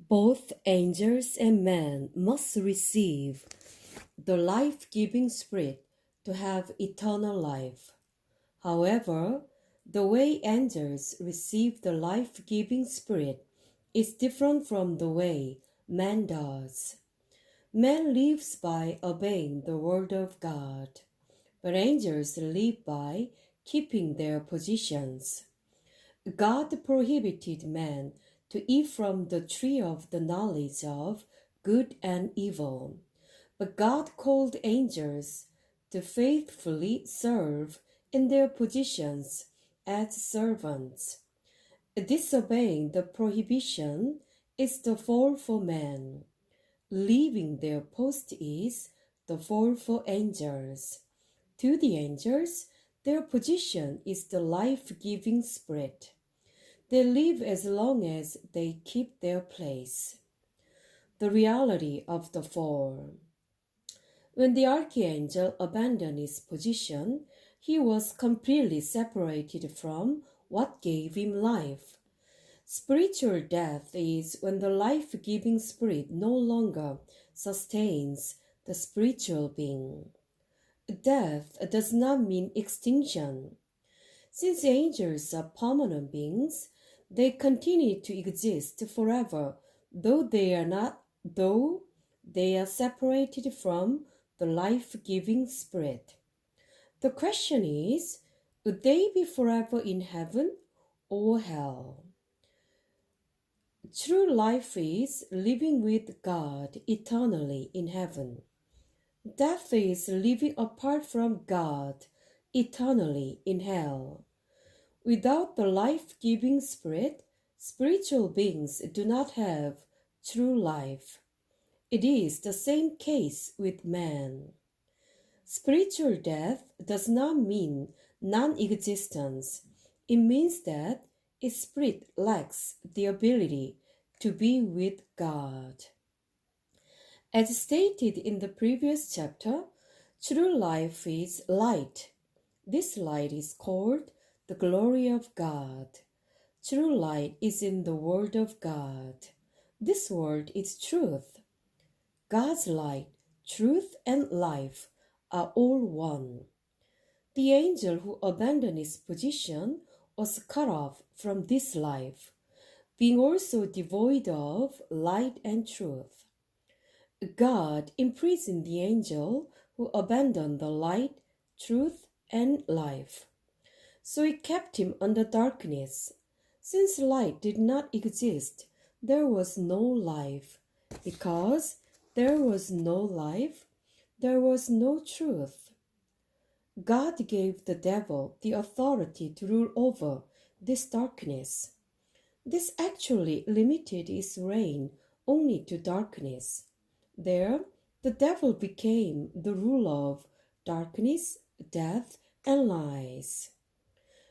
Both angels and men must receive the life-giving Spirit to have eternal life. However, the way angels receive the life-giving Spirit is different from the way man does. Man lives by obeying the word of God, but angels live by keeping their positions. God prohibited man to eat from the tree of the knowledge of good and evil, but God called angels to faithfully serve in their positions as servants. Disobeying the prohibition is the fall for man. Leaving their post is the fall for angels. To the angels, their position is the life-giving Spirit. They live as long as they keep their place. The reality of the fall. When the archangel abandoned his position, he was completely separated from what gave him life. Spiritual death is when the life-giving spirit no longer sustains the spiritual being. Death does not mean extinction. Since angels are permanent beings, they continue to exist forever, though they are separated from the life-giving spirit. The question is, would they be forever in heaven or hell? True life is living with God eternally in heaven. Death is living apart from God eternally in hell. Without the life-giving spirit, spiritual beings do not have true life. It is the same case with man. Spiritual death does not mean non-existence. It means that its spirit lacks the ability to be with God. As stated in the previous chapter, true life is light. This light is called the glory of God. True light is in the Word of God. This Word is truth. God's light, truth, and life are all one. The angel who abandoned his position was cut off from this life, being also devoid of light and truth. God imprisoned the angel who abandoned the light, truth, and life. So he kept him under darkness. Since light did not exist, there was no life. Because there was no life, there was no truth. God gave the devil the authority to rule over this darkness. This actually limited his reign only to darkness. There, the devil became the ruler of darkness, death, and lies.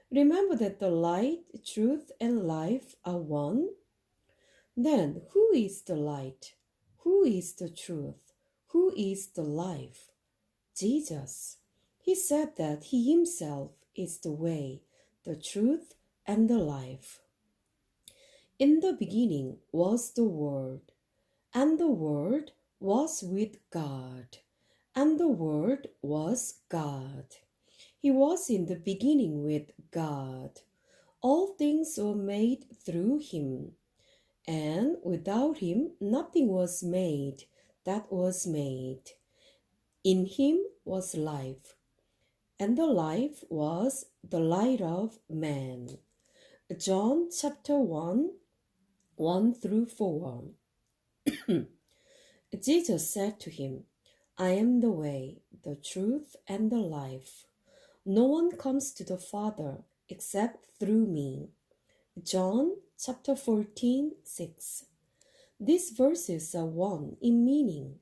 Remember that the light, truth, and life are one. Then, who is the light? Who is the truth? Who is the life? Jesus. He said that He Himself is the way, the truth, and the life. In the beginning was the Word, and the Word was with God, and the Word was God. He was in the beginning with God. All things were made through Him, and without Him nothing was made that was made. In Him was life, and the life was the light of man. John chapter 1, 1 through 4. Jesus said to him, I am the way, the truth, and the life. No one comes to the Father except through me. John chapter 14, 6. These verses are one in meaning.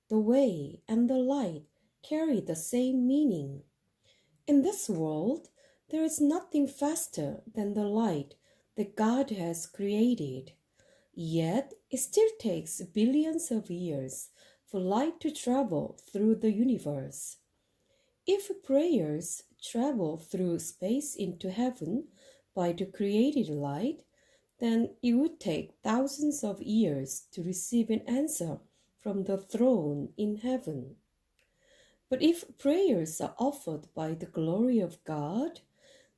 The way and the light carry the same meaning. In this world, there is nothing faster than the light that God has created. Yet, it still takes billions of years for light to travel through the universe. If prayers travel through space into heaven by the created light, then it would take thousands of years to receive an answer from the throne in heaven. But if prayers are offered by the glory of God,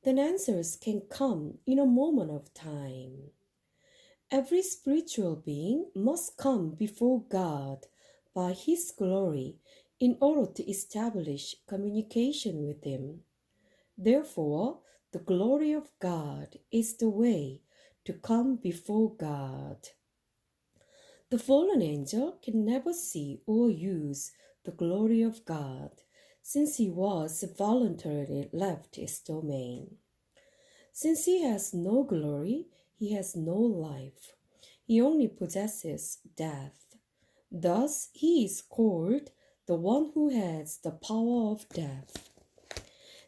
then answers can come in a moment of time. Every spiritual being must come before God by His glory in order to establish communication with Him. Therefore, the glory of God is the way to come before God. The fallen angel can never see or use the glory of God, since he was voluntarily left his domain. Since he has no glory, he has no life. He only possesses death. Thus, he is called the one who has the power of death.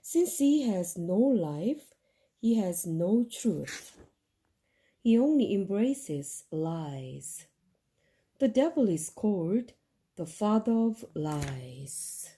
Since he has no life, he has no truth. He only embraces lies. The devil is called the father of lies.